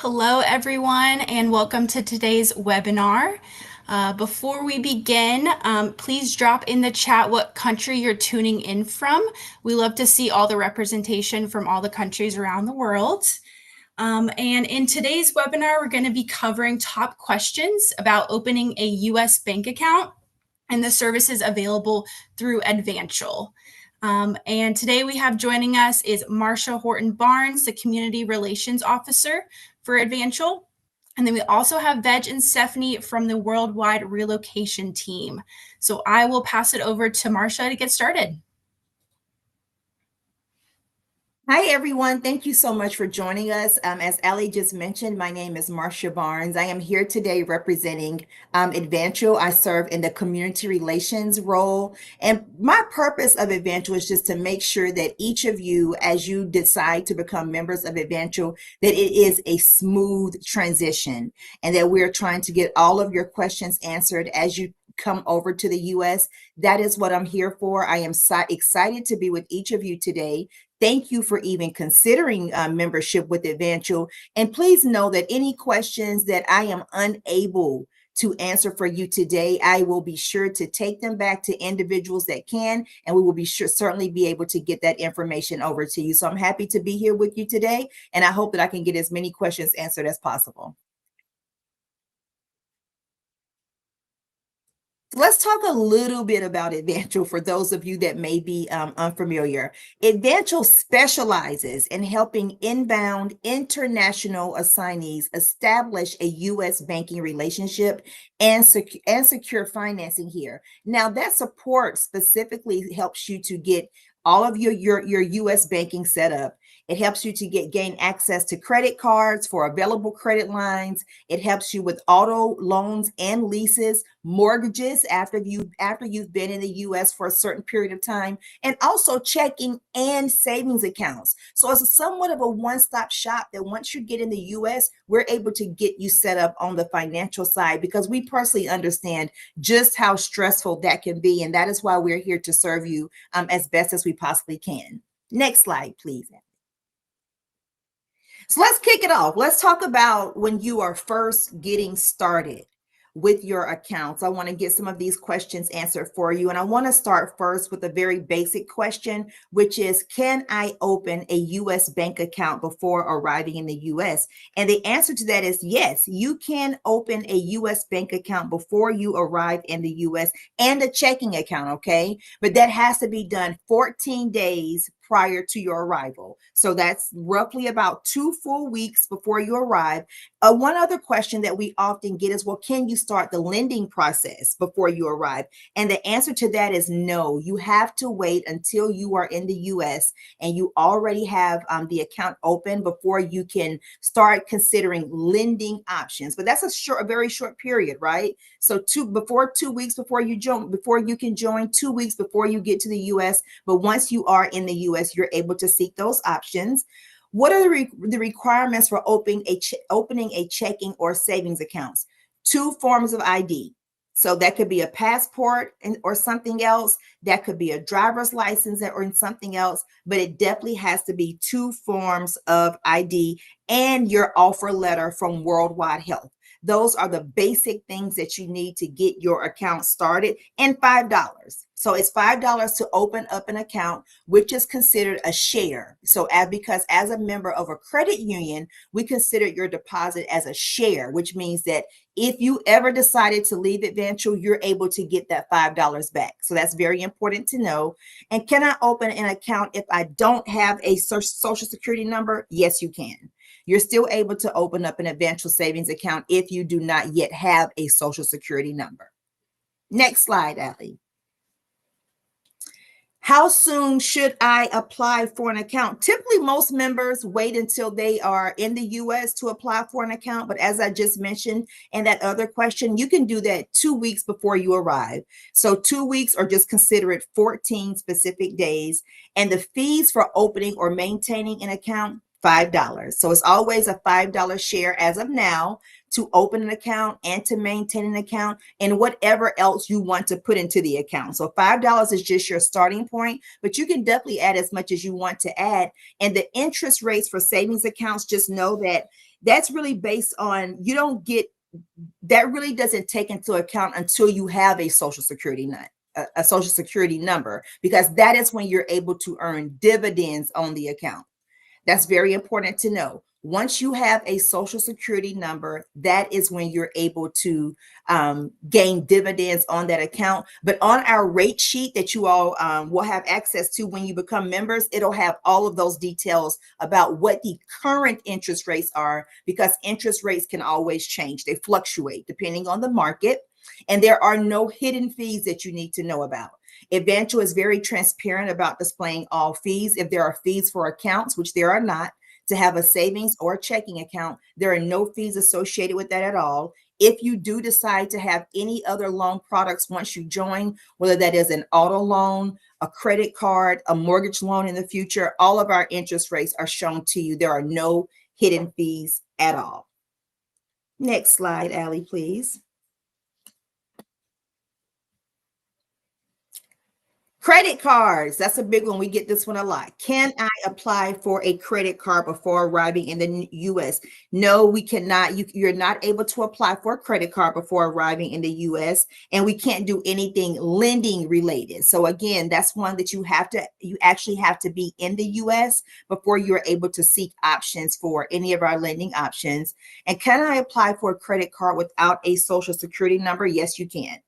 Hello, everyone, and welcome to today's webinar. Before we begin, please drop in the chat what country you're tuning in from. We love to see all the representation from all the countries around the world. And in today's webinar, we're going to be covering top questions about opening a U.S. bank account and the services available through Advancial. And today we have joining us is Marsha Horton-Barnes, the Community Relations Officer for Advancial. And then we also have Veg and Stephanie from the Worldwide Relocation Team. So I will pass it over to Marsha to get started. Hi, everyone. Thank you so much for joining us. As Ali just mentioned, my name is Marsha Barnes. I am here today representing Advancial. I serve in the community relations role. And my purpose of Advancial is just to make sure that each of you, as you decide to become members of Advancial, that it is a smooth transition and that we're trying to get all of your questions answered as you come over to the U.S. That is what I'm here for. I am excited to be with each of you today. Thank you for even considering membership with Advancial. And please know that any questions that I am unable to answer for you today, I will be sure to take them back to individuals that can, and we will be certainly be able to get that information over to you. So I'm happy to be here with you today, and I hope that I can get as many questions answered as possible. Let's talk a little bit about Advancial for those of you that may be unfamiliar. Advancial specializes in helping inbound international assignees establish a U.S. banking relationship and secure financing here. Now, that support specifically helps you to get all of your U.S. banking set up. It helps you to gain access to credit cards for available credit lines. It helps you with auto loans and leases, mortgages after you've been in the U.S. for a certain period of time, and also checking and savings accounts. So it's somewhat of a one-stop shop that once you get in the U.S., we're able to get you set up on the financial side because we personally understand just how stressful that can be. And that is why we're here to serve you as best as we possibly can. Next slide, please. So let's kick it off. Let's talk about when you are first getting started with your accounts. I want to get some of these questions answered for you. And I want to start first with a very basic question, which is, can I open a U.S. bank account before arriving in the U.S.? And the answer to that is yes, you can open a U.S. bank account before you arrive in the U.S. and a checking account, okay? But that has to be done 14 days prior to your arrival. So that's roughly about 2 full weeks before you arrive. One other question that we often get is, well, can you start the lending process before you arrive? And the answer to that is no. You have to wait until you are in the U.S. and you already have the account open before you can start considering lending options. But that's a very short period, right? So 2 weeks before you can join, 2 weeks before you get to the U.S. But once you are in the U.S., you're able to seek those options. What are the requirements for opening a checking or savings accounts? 2 forms of ID. So that could be a passport or something else. That could be a driver's license or something else, but it definitely has to be 2 forms of ID and your offer letter from Worldwide Health. Those are the basic things that you need to get your account started, and $5. So it's $5 to open up an account, which is considered a share. So because as a member of a credit union, we consider your deposit as a share, which means that if you ever decided to leave Advancial, you're able to get that $5 back. So that's very important to know. And can I open an account if I don't have a social security number? Yes, you can. You're still able to open up an Advancial savings account if you do not yet have a social security number. Next slide, Ali. How soon should I apply for an account? Typically, most members wait until they are in the U.S. to apply for an account. But as I just mentioned in that other question, you can do that 2 weeks before you arrive. So 2 weeks, or just consider it 14 specific days. And the fees for opening or maintaining an account, $5. So it's always a $5 share as of now to open an account and to maintain an account and whatever else you want to put into the account. So $5 is just your starting point, but you can definitely add as much as you want to add. And the interest rates for savings accounts, just know that That's really based on, you don't get, that really doesn't take into account until you have a social security nut, a social security number, because that is when you're able to earn dividends on the account. That's very important to know. Once you have a social security number, that is when you're able to gain dividends on that account. But on our rate sheet that you all will have access to when you become members, it'll have all of those details about what the current interest rates are, because interest rates can always change. They fluctuate depending on the market. And there are no hidden fees that you need to know about. Advancial is very transparent about displaying all fees. If there are fees for accounts, which there are not, to have a savings or a checking account, there are no fees associated with that at all. If you do decide to have any other loan products once you join, whether that is an auto loan, a credit card, a mortgage loan in the future, all of our interest rates are shown to you. There are no hidden fees at all. Next slide, Allie, please. Credit cards, that's a big one. We get this one a lot. Can I apply for a credit card before arriving in the US? No, we cannot. You're not able to apply for a credit card before arriving in the US, and we can't do anything lending related. So again, that's one that you actually have to be in the US before you're able to seek options for any of our lending options. And can I apply for a credit card without a social security number? Yes, you can.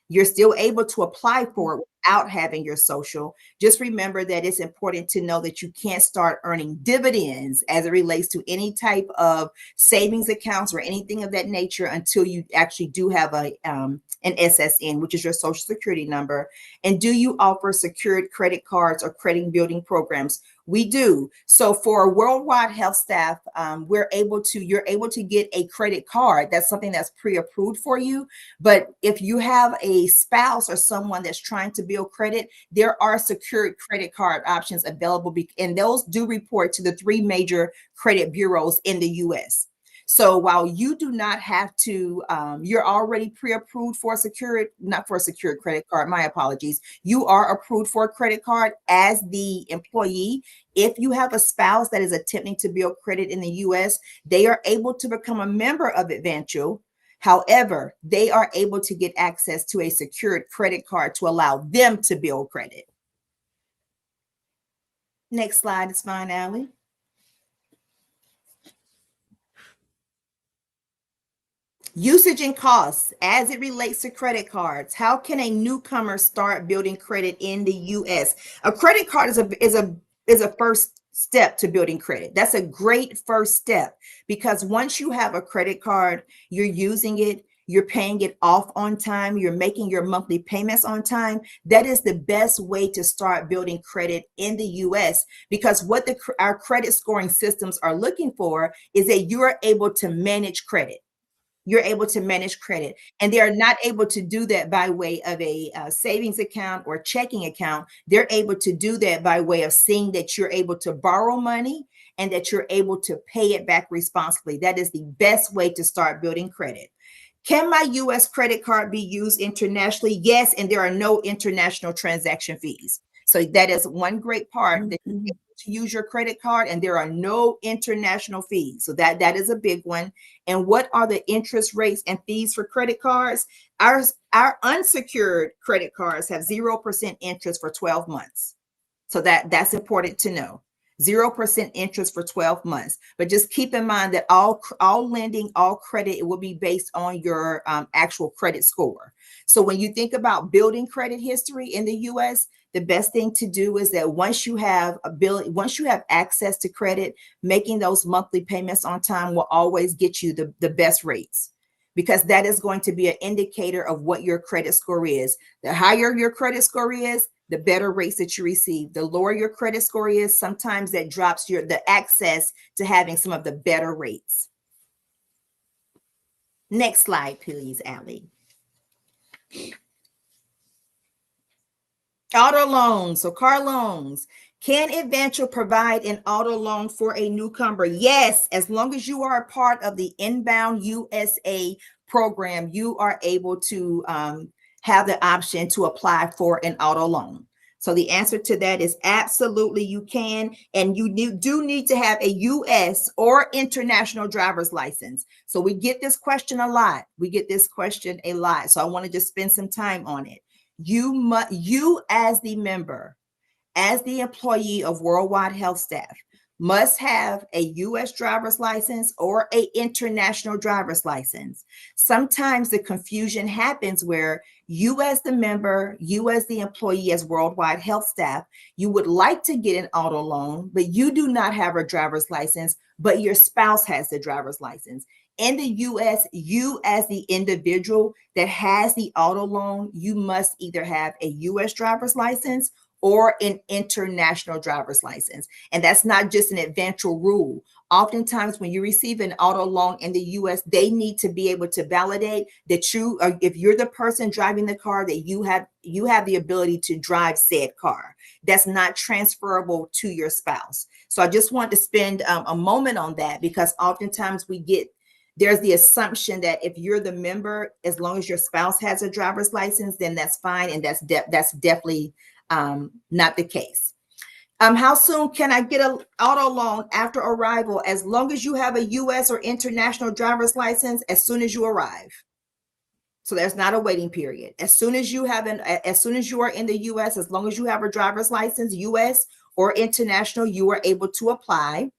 You're still able to apply for it without having your social. Just remember that it's important to know that you can't start earning dividends as it relates to any type of savings accounts or anything of that nature until you actually do have an SSN, which is your social security number. And do you offer secured credit cards or credit building programs? We do. So for worldwide health staff, you're able to get a credit card. That's something that's pre-approved for you. But if you have a spouse or someone that's trying to build credit, there are secured credit card options available, and those do report to the 3 major credit bureaus in the US. So while you do not have to, you're already pre-approved for a secured, not for a secured credit card, my apologies. You are approved for a credit card as the employee. If you have a spouse that is attempting to build credit in the US, they are able to become a member of Advancial. However, they are able to get access to a secured credit card to allow them to build credit. Next slide is fine, Allie. Usage and costs as it relates to credit cards. How can a newcomer start building credit in the US? A credit card is a first step to building credit. That's a great first step, because once you have a credit card, you're using it, you're paying it off on time, you're making your monthly payments on time. That is the best way to start building credit in the US, because what our credit scoring systems are looking for is that you are able to manage credit. You're able to manage credit, and they are not able to do that by way of a savings account or checking account. They're able to do that by way of seeing that you're able to borrow money and that you're able to pay it back responsibly. That is the best way to start building credit. Can my US credit card be used internationally? Yes, and there are no international transaction fees. So that is one great part, that you're able to use your credit card and there are no international fees. So that is a big one. And what are the interest rates and fees for credit cards? Our unsecured credit cards have 0% interest for 12 months. So that's important to know. 0% interest for 12 months. But just keep in mind that all lending, all credit, it will be based on your actual credit score. So when you think about building credit history in the US, the best thing to do is that once you have access to credit, making those monthly payments on time will always get you the best rates, because that is going to be an indicator of what your credit score is. The higher your credit score is, the better rates that you receive. The lower your credit score is, sometimes that drops the access to having some of the better rates. Next slide, please, Allie. Auto loans, so car loans. Can Advancial provide an auto loan for a newcomer? Yes, as long as you are a part of the Inbound USA program, you are able to have the option to apply for an auto loan. So the answer to that is absolutely you can. And you do need to have a U.S. or international driver's license. So we get this question a lot. So I want to just spend some time on it. You as the member, as the employee of Worldwide Health Staff, must have a U.S. driver's license or an international driver's license. Sometimes the confusion happens where you as the member, you as the employee, as Worldwide Health Staff, you would like to get an auto loan, but you do not have a driver's license, but your spouse has the driver's license. In the U.S., you as the individual that has the auto loan, you must either have a U.S. driver's license or an international driver's license. And that's not just an Advancial rule. Oftentimes, when you receive an auto loan in the US, they need to be able to validate that if you're the person driving the car, that you have the ability to drive said car. That's not transferable to your spouse. So I just want to spend a moment on that, because oftentimes there's the assumption that if you're the member, as long as your spouse has a driver's license, then that's fine. And that's definitely not the case. How soon can I get an auto loan after arrival? As long as you have a U.S. or international driver's license, as soon as you arrive. So there's not a waiting period. As soon as you are in the U.S., as long as you have a driver's license, U.S. or international, you are able to apply.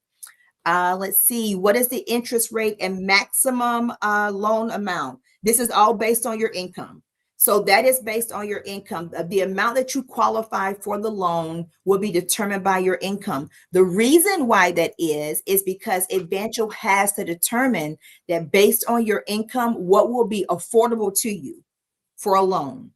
Let's see, what is the interest rate and maximum loan amount? This is all based on your income. So that is based on your income. The amount that you qualify for the loan will be determined by your income. The reason why that is because Advancial has to determine that based on your income, what will be affordable to you for a loan.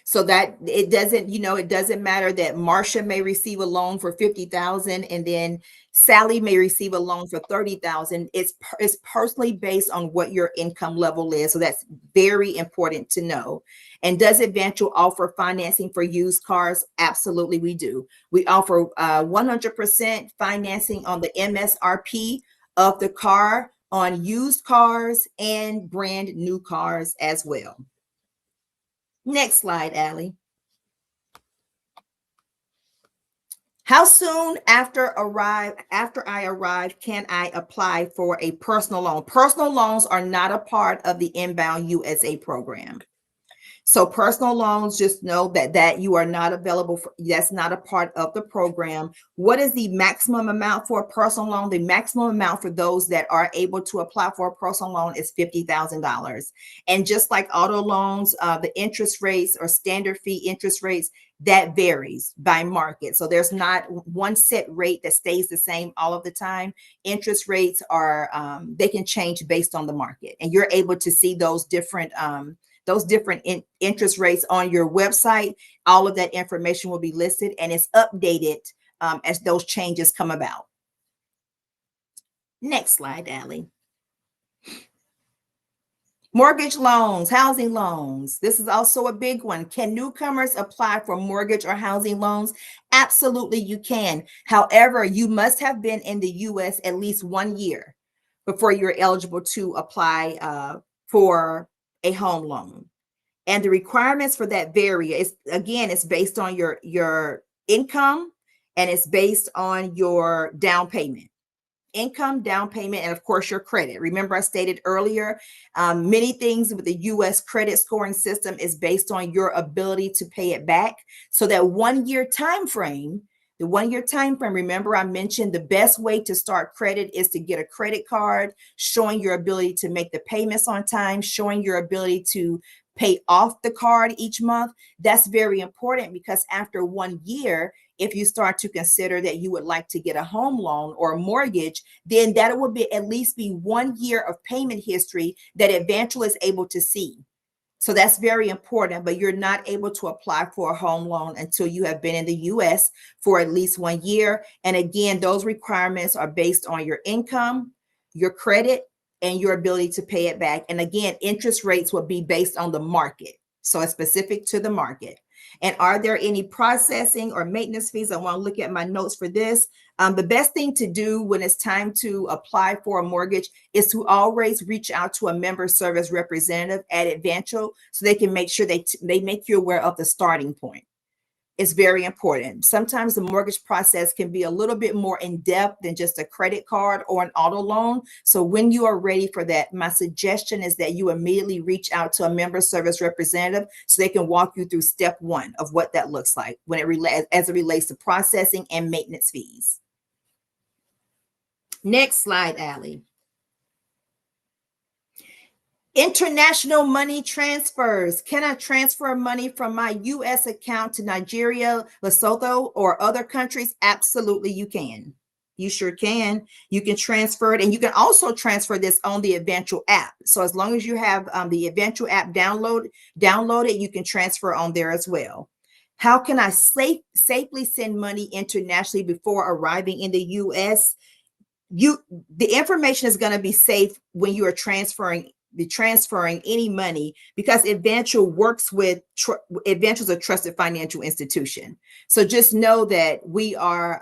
So that it doesn't matter that Marcia may receive a loan for $50,000 and then Sally may receive a loan for $30,000. It's personally based on what your income level is. So that's very important to know. And does Advancial offer financing for used cars? Absolutely, we do. We offer 100% financing on the MSRP of the car, on used cars and brand new cars as well. Next slide, Allie. How soon after I arrive can I apply for a personal loan? Personal loans are not a part of the Inbound USA program. So personal loans, just know that you are not available for, that's not a part of the program. What is the maximum amount for a personal loan? The maximum amount for those that are able to apply for a personal loan is $50,000. And just like auto loans, the interest rates or standard fee interest rates, that varies by market. So there's not one set rate that stays the same all of the time. Interest rates are, they can change based on the market. And you're able to see those different interest rates on your website. All of that information will be listed and it's updated as those changes come about. Next slide, Allie. Mortgage loans, housing loans. This is also a big one. Can newcomers apply for mortgage or housing loans? Absolutely, you can. However, you must have been in the U.S. at least 1 year before you're eligible to apply for a home loan. And the requirements for that vary. It's based on your income and it's based on your down payment. Income, down payment, and of course your credit. Remember, I stated earlier, many things with the U.S. credit scoring system is based on your ability to pay it back. So that 1 year time frame, the 1 year time frame, remember I mentioned the best way to start credit is to get a credit card, showing your ability to make the payments on time, showing your ability to pay off the card each month. That's very important because after 1 year, if you start to consider that you would like to get a home loan or a mortgage, then that would be at least be 1 year of payment history that Advancial is able to see. So that's very important, but you're not able to apply for a home loan until you have been in the U.S. for at least 1 year. And again, those requirements are based on your income, your credit, and your ability to pay it back. And again, interest rates will be based on the market. So it's specific to the market. And are there any processing or maintenance fees? I want to look at my notes for this. The best thing to do when it's time to apply for a mortgage is to always reach out to a member service representative at Advancial so they can make sure they make you aware of the starting point. is very important. Sometimes the mortgage process can be a little bit more in depth than just a credit card or an auto loan. So when you are ready for that, my suggestion is that you immediately reach out to a member service representative so they can walk you through step one of what that looks like when as it relates to processing and maintenance fees. Next slide, Allie. International money transfers. Can I transfer money from my U.S. account to Nigeria, Lesotho, or other countries? Absolutely, you can. You sure can. You can transfer it, and you can also transfer this on the Advancial app. So as long as you have the Advancial app downloaded, you can transfer on there as well. How can I safely send money internationally before arriving in the U.S.? The information is going to be safe when you are transferring any money, because Advancial works with Advancial is a trusted financial institution. So just know that we are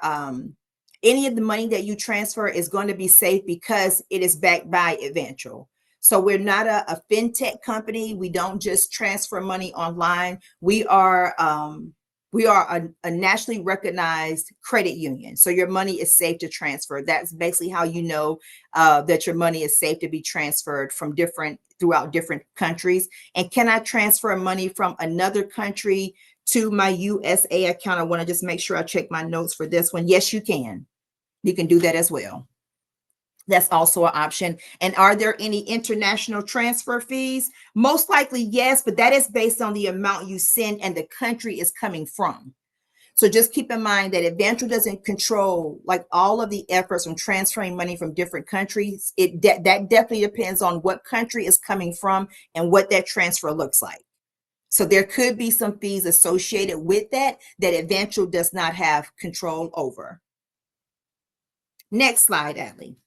any of the money that you transfer is going to be safe because it is backed by Advancial. So we're not a fintech company. We don't just transfer money online. We are a nationally recognized credit union. So your money is safe to transfer. That's basically how you know that your money is safe to be transferred throughout different countries. And can I transfer money from another country to my USA account? I want to just make sure I check my notes for this one. Yes, you can. You can do that as well. That's also an option. And are there any international transfer fees? Most likely, yes, but that is based on the amount you send and the country is coming from. So just keep in mind that Advancial doesn't control like all of the efforts from transferring money from different countries. That definitely depends on what country is coming from and what that transfer looks like. So there could be some fees associated with that Advancial does not have control over. Next slide, Adley.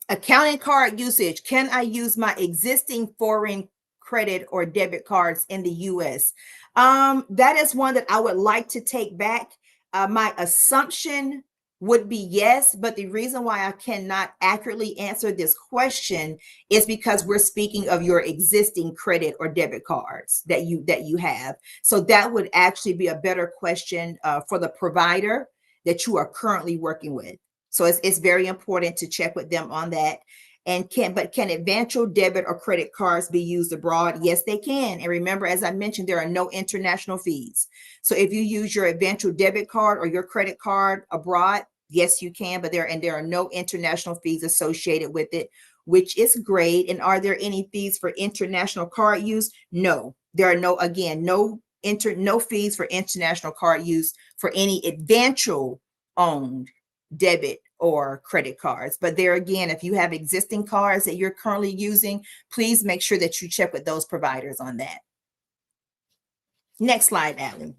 Account and card usage. Can I use my existing foreign credit or debit cards in the US? That is one that I would like to take back. My assumption would be yes, but the reason why I cannot accurately answer this question is because we're speaking of your existing credit or debit cards that you have. So that would actually be a better question for the provider that you are currently working with. So it's very important to check with them on that. And can Advancial debit or credit cards be used abroad? Yes, they can. And remember, as I mentioned, there are no international fees. So if you use your Advancial debit card or your credit card abroad, yes, you can, but there are no international fees associated with it, which is great. And are there any fees for international card use? No, there are no fees for international card use for any Advancial owned debit or credit cards. But there again, if you have existing cards that you're currently using, please make sure that you check with those providers on that. Next slide, Allie.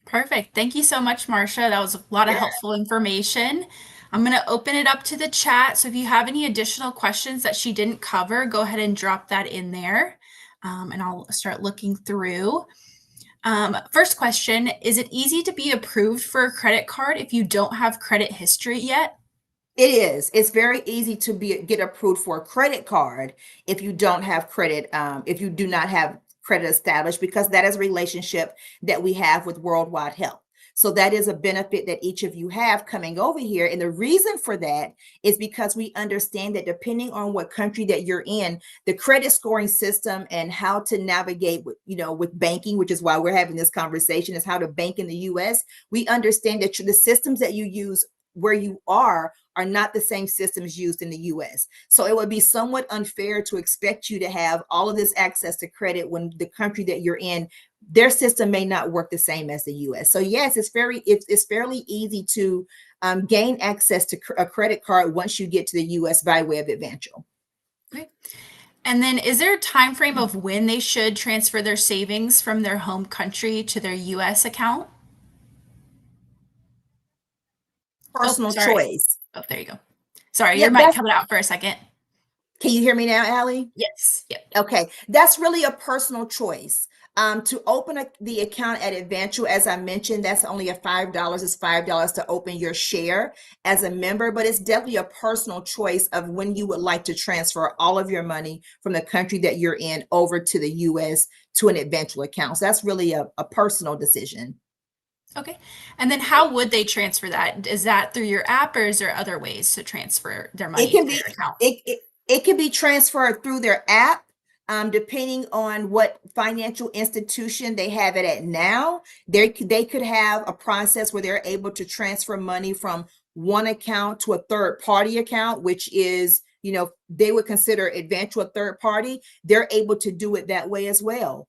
Perfect. Thank you so much, Marcia. That was a lot of helpful information. I'm going to open it up to the chat. So if you have any additional questions that she didn't cover, go ahead and drop that in there. And I'll start looking through. First question, is it easy to be approved for a credit card if you don't have credit history yet? It is. It's very easy to get approved for a credit card if you don't have credit, if you do not have credit established, because that is a relationship that we have with Worldwide Health. So that is a benefit that each of you have coming over here. And the reason for that is because we understand that depending on what country that you're in, the credit scoring system and how to navigate with banking, which is why we're having this conversation, is how to bank in the US. We understand that the systems that you use where you are not the same systems used in the US. So it would be somewhat unfair to expect you to have all of this access to credit when the country that you're in, their system may not work the same as the US. So yes, it's fairly easy to gain access to a credit card once you get to the US by way of Advancial. Okay. And then is there a time frame of when they should transfer their savings from their home country to their US account? Personal choice. Oh, there you go. Sorry, your mic coming out for a second. Can you hear me now, Allie? Yes. Yep. Okay. That's really a personal choice. To open the account at Advancial, as I mentioned, that's only a $5. It's $5 to open your share as a member, but it's definitely a personal choice of when you would like to transfer all of your money from the country that you're in over to the US to an Advancial account. So that's really a personal decision. Okay. And then how would they transfer that? Is that through your app or is there other ways to transfer their It money to can be their account? it can be transferred through their app, depending on what financial institution they have it at now. They could have a process where they're able to transfer money from one account to a third party account, which is, they would consider Advancial a third party. They're able to do it that way as well.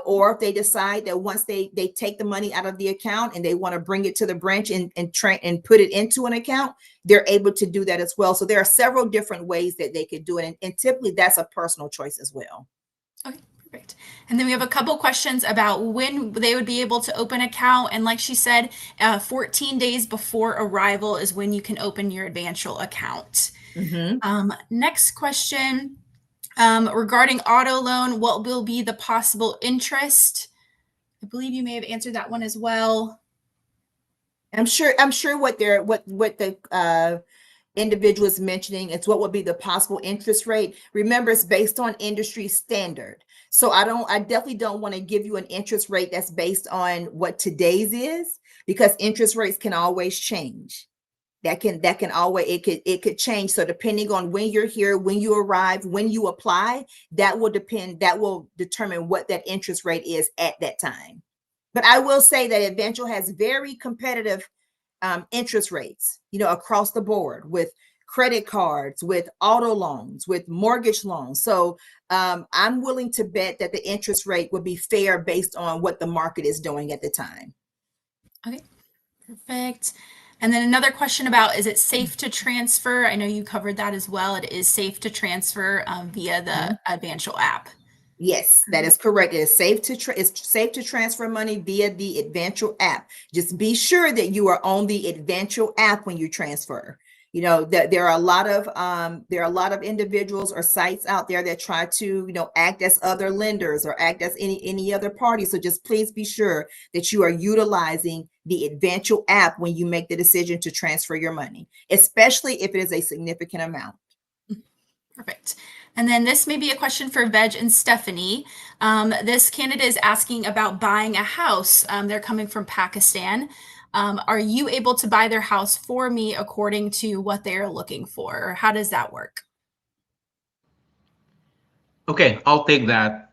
Or if they decide that once they take the money out of the account and they want to bring it to the branch and put it into an account, they're able to do that as well. So there are several different ways that they could do it. And typically that's a personal choice as well. Okay, perfect. And then we have a couple questions about when they would be able to open an account. And like she said, 14 days before arrival is when you can open your Advancial account. Mm-hmm. Next question, regarding auto loan, what will be the possible interest? I believe you may have answered that one as well. I'm sure what the individual is mentioning, it's what would be the possible interest rate. Remember, it's based on industry standard. So I definitely don't want to give you an interest rate that's based on what today's is, because interest rates can always change. That can always, it could change. So depending on when you're here, when you arrive, when you apply, that will determine what that interest rate is at that time. But I will say that Advancial has very competitive interest rates, across the board, with credit cards, with auto loans, with mortgage loans. So I'm willing to bet that the interest rate would be fair based on what the market is doing at the time. Okay, perfect. And then another question about, is it safe to transfer? I know you covered that as well. It is safe to transfer via the Advancial app. Yes, that is correct. It is safe to transfer money via the Advancial app. Just be sure that you are on the Advancial app when you transfer. That there are a lot of individuals or sites out there that try to, act as other lenders or act as any other party. So just please be sure that you are utilizing the Advancial app when you make the decision to transfer your money, especially if it is a significant amount. Perfect. And then this may be a question for Veg and Stephanie. This candidate is asking about buying a house. They're coming from Pakistan. Are you able to buy their house for me according to what they're looking for? Or how does that work? Okay, I'll take that.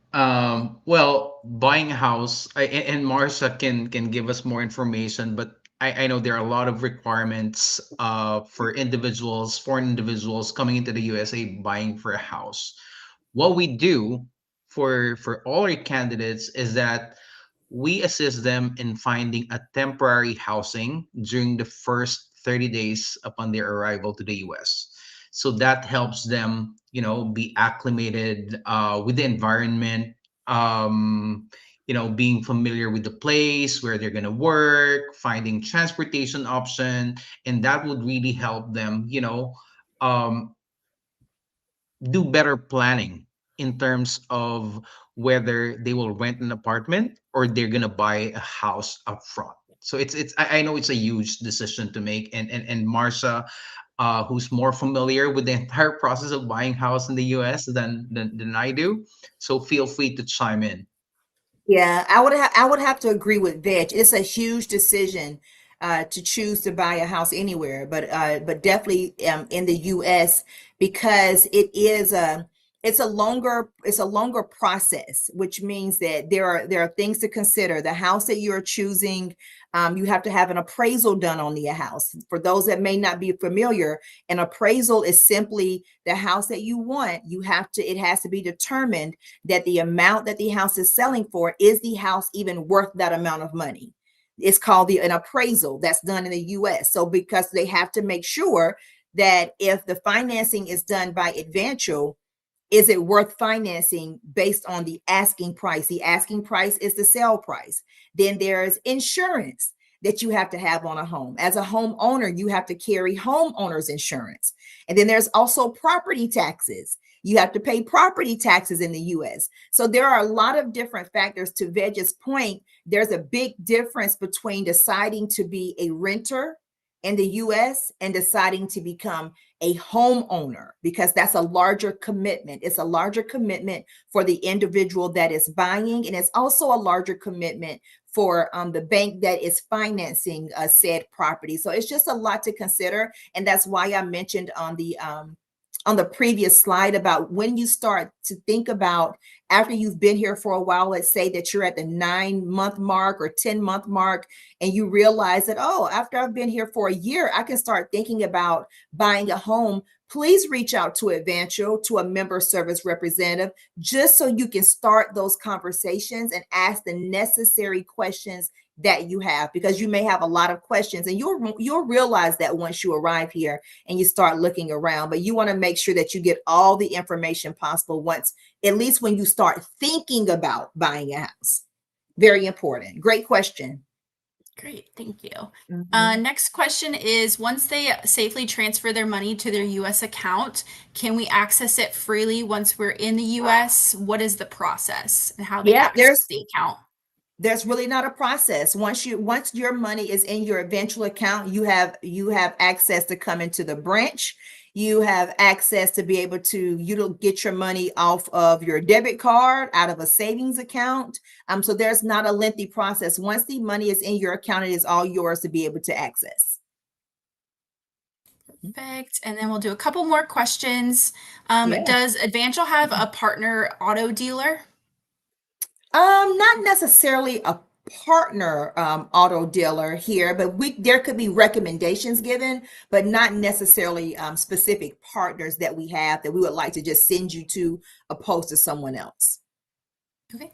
Well, buying a house, and Marsha can give us more information, but I know there are a lot of requirements for individuals, foreign individuals coming into the USA buying for a house. What we do for all our candidates is that we assist them in finding a temporary housing during the first 30 days upon their arrival to the US. So that helps them, be acclimated with the environment, being familiar with the place where they're going to work, finding transportation option, and that would really help them, um, do better planning in terms of whether they will rent an apartment or they're gonna buy a house up front. So I know it's a huge decision to make, and Marsha, who's more familiar with the entire process of buying house in the US than I do, so feel free to chime in. Yeah, I would have to agree with Veg. It's a huge decision to choose to buy a house anywhere, but definitely in the U.S., because it's a longer process, which means that there are things to consider. The house that you're choosing, you have to have an appraisal done on the house. For those that may not be familiar, an appraisal is simply the house that you want. It has to be determined that the amount that the house is selling for, is the house even worth that amount of money? It's called an appraisal that's done in the US. So because they have to make sure that if the financing is done by Advancial, is it worth financing based on the asking price? The asking price is the sale price. Then there's insurance that you have to have on a home. As a homeowner, you have to carry homeowners insurance. And then there's also property taxes You have to pay property taxes in the US. So there are a lot of different factors. To Veg's point, there's a big difference between deciding to be a renter in the US and deciding to become a homeowner, because that's a larger commitment. It's a larger commitment for the individual that is buying, and it's also a larger commitment for the bank that is financing said property. So it's just a lot to consider, and that's why I mentioned on the previous slide about when you start to think about, after you've been here for a while, let's say that you're at the 9-month mark or 10-month mark, and you realize that, oh, after I've been here for a year, I can start thinking about buying a home. Please reach out to Advancial, to a member service representative, just so you can start those conversations and ask the necessary questions that you have, because you may have a lot of questions, and you'll realize that once you arrive here and you start looking around. But you want to make sure that you get all the information possible once, at least when you start thinking about buying a house. Very important. Great question. Great, thank you. Mhm. Next question is, once they safely transfer their money to their US account, can we access it freely once we're in the US? What is the process and how they Yeah, access the account? there's really not a process. Once your money is in your eventual account, you have access to come into the branch. You have access to be able to get your money off of your debit card, out of a savings account. So there's not a lengthy process. Once the money is in your account, it is all yours to be able to access. Perfect. And then we'll do a couple more questions. Yeah. Does Advancial have a partner auto dealer? Not necessarily a partner auto dealer here, but there could be recommendations given, but not necessarily specific partners that we have that we would like to just send you to, opposed to someone else. Okay.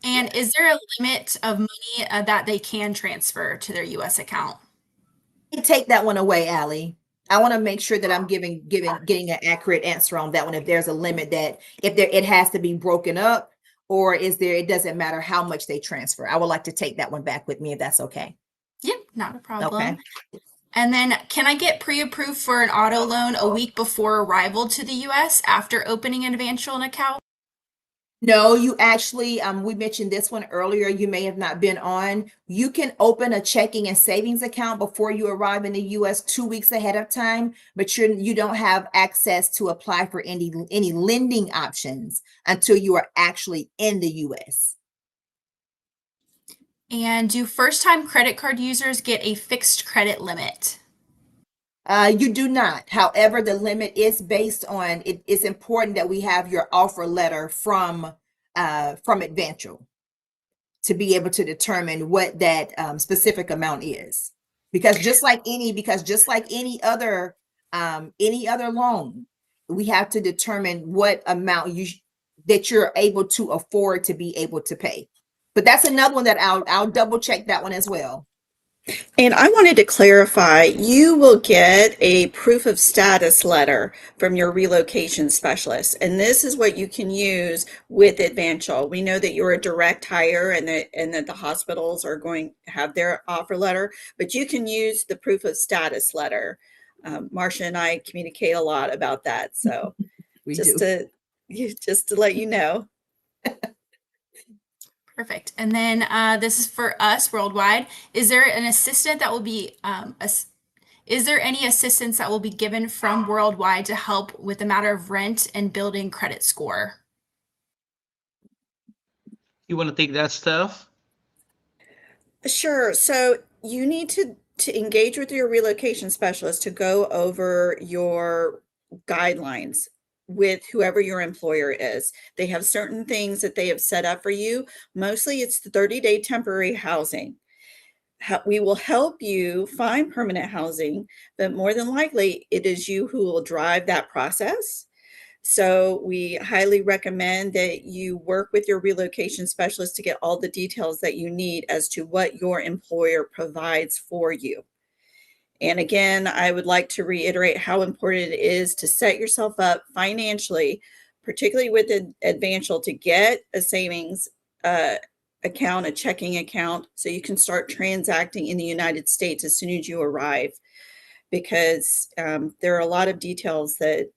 And is there a limit of money that they can transfer to their US account? Take that one away, Allie. I want to make sure that I'm getting an accurate answer on that one. If there's a limit, that if there it has to be broken up, or is there, it doesn't matter how much they transfer. I would like to take that one back with me if that's okay. Yep, not a Okay. problem. And then can I get pre-approved for an auto loan a week before arrival to the US after opening an Advancial account? No, you actually, we mentioned this one earlier. You may have not been on. You can open a checking and savings account before you arrive in the US 2 weeks ahead of time, but you don't have access to apply for any lending options until you are actually in the US. And do first-time credit card users get a fixed credit limit? You do not. However, the limit is based on it. It's important that we have your offer letter from Advancial to be able to determine what that specific amount is. Because just like any other loan, we have to determine what amount that you're able to afford to be able to pay. But that's another one that I'll double check that one as well. And I wanted to clarify, you will get a proof of status letter from your relocation specialist. And this is what you can use with Advancial. We know that you're a direct hire and that the hospitals are going to have their offer letter, but you can use the proof of status letter. Marcia and I communicate a lot about that. So We just do. to let you know. Perfect. And then this is for us worldwide. Is there an assistant that will be is there any assistance that will be given from worldwide to help with the matter of rent and building credit score? You want to take that stuff? Sure. So you need to engage with your relocation specialist to go over your guidelines with whoever your employer is. They have certain things that they have set up for you. Mostly it's the 30-day temporary housing. We will help you find permanent housing, but more than likely it is you who will drive that process. So we highly recommend that you work with your relocation specialist to get all the details that you need as to what your employer provides for you. And again, I would like to reiterate how important it is to set yourself up financially, particularly with Advancial, to get a savings account, a checking account, so you can start transacting in the United States as soon as you arrive, because there are a lot of details that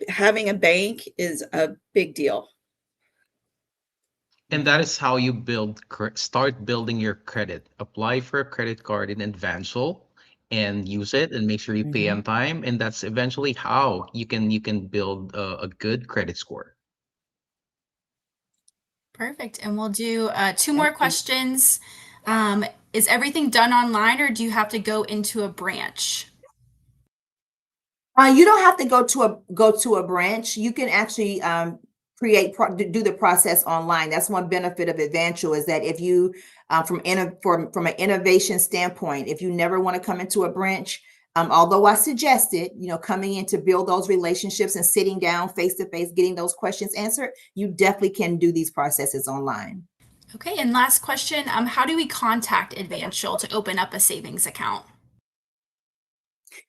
having a bank is a big deal. And that is how you start building your credit. Apply for a credit card in Advancial and use it and make sure you pay Mhm. on time. And that's eventually how you can build a good credit score. Perfect. And we'll do two more Thank you. questions. Is everything done online or do you have to go into a branch? You don't have to go to a branch. You can actually do the process online. That's one benefit of Advancial is that if you from an innovation standpoint, if you never want to come into a branch, although I suggest it, coming in to build those relationships and sitting down face to face, getting those questions answered, you definitely can do these processes online. Okay, and last question, how do we contact Advancial to open up a savings account?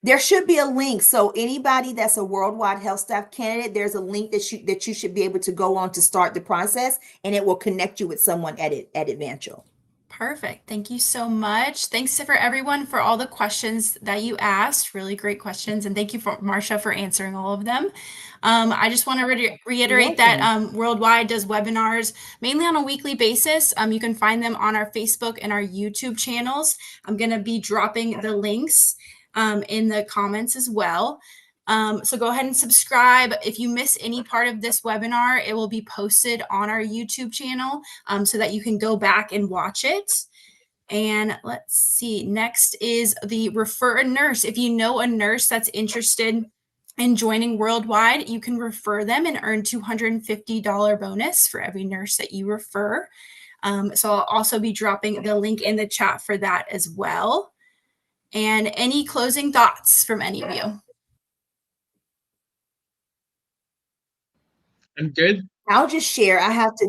There should be a link. So anybody that's a worldwide health staff candidate, there's a link that you should be able to go on to start the process, and it will connect you with someone at Advancial. Perfect. Thank you so much. Thanks for everyone for all the questions that you asked. Really great questions. And thank you for Marcia for answering all of them. I just want to reiterate that Worldwide does webinars mainly on a weekly basis. You can find them on our Facebook and our YouTube channels. I'm going to be dropping the links in the comments as well. So go ahead and subscribe. If you miss any part of this webinar, it will be posted on our YouTube channel so that you can go back and watch it. And let's see, next is the refer a nurse. If you know a nurse that's interested in joining Worldwide, you can refer them and earn $250 bonus for every nurse that you refer. So I'll also be dropping the link in the chat for that as well. And any closing thoughts from any of you? I'm good. I'll just share. I have to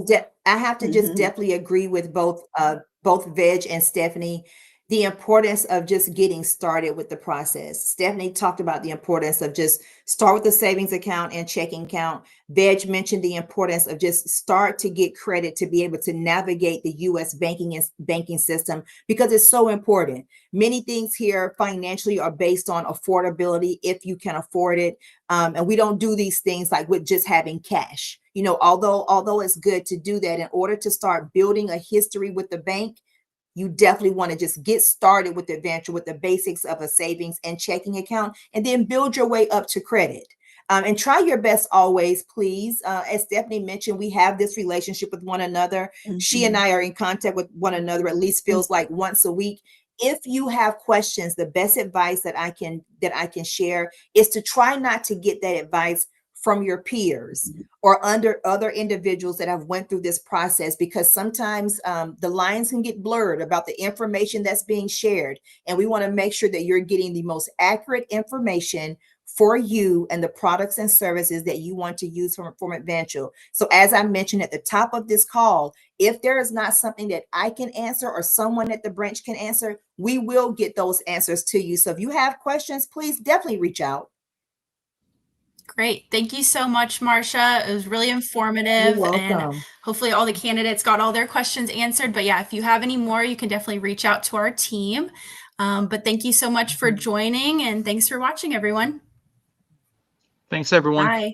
just Mhm. definitely agree with both Veg and Stephanie. The importance of just getting started with the process. Stephanie talked about the importance of just start with the savings account and checking account. Veg mentioned the importance of just start to get credit to be able to navigate the U.S. banking system because it's so important. Many things here financially are based on affordability if you can afford it. And we don't do these things like with just having cash. Although it's good to do that, in order to start building a history with the bank, you definitely want to just get started with Advancial with the basics of a savings and checking account, and then build your way up to credit. And try your best always, please. As Stephanie mentioned, we have this relationship with one another. She and I are in contact with one another at least feels like once a week. If you have questions, the best advice that I can share is to try not to get that advice from your peers or under other individuals that have went through this process, because sometimes the lines can get blurred about the information that's being shared. And we want to make sure that you're getting the most accurate information for you and the products and services that you want to use from Advancial. So as I mentioned at the top of this call, if there is not something that I can answer or someone at the branch can answer, we will get those answers to you. So if you have questions, please definitely reach out. Great. Thank you so much, Marcia. It was really informative. You're And welcome. hopefully all the candidates got all their questions answered. But yeah, if you have any more, you can definitely reach out to our team. But thank you so much for joining, and thanks for watching, everyone. Thanks, everyone. Bye.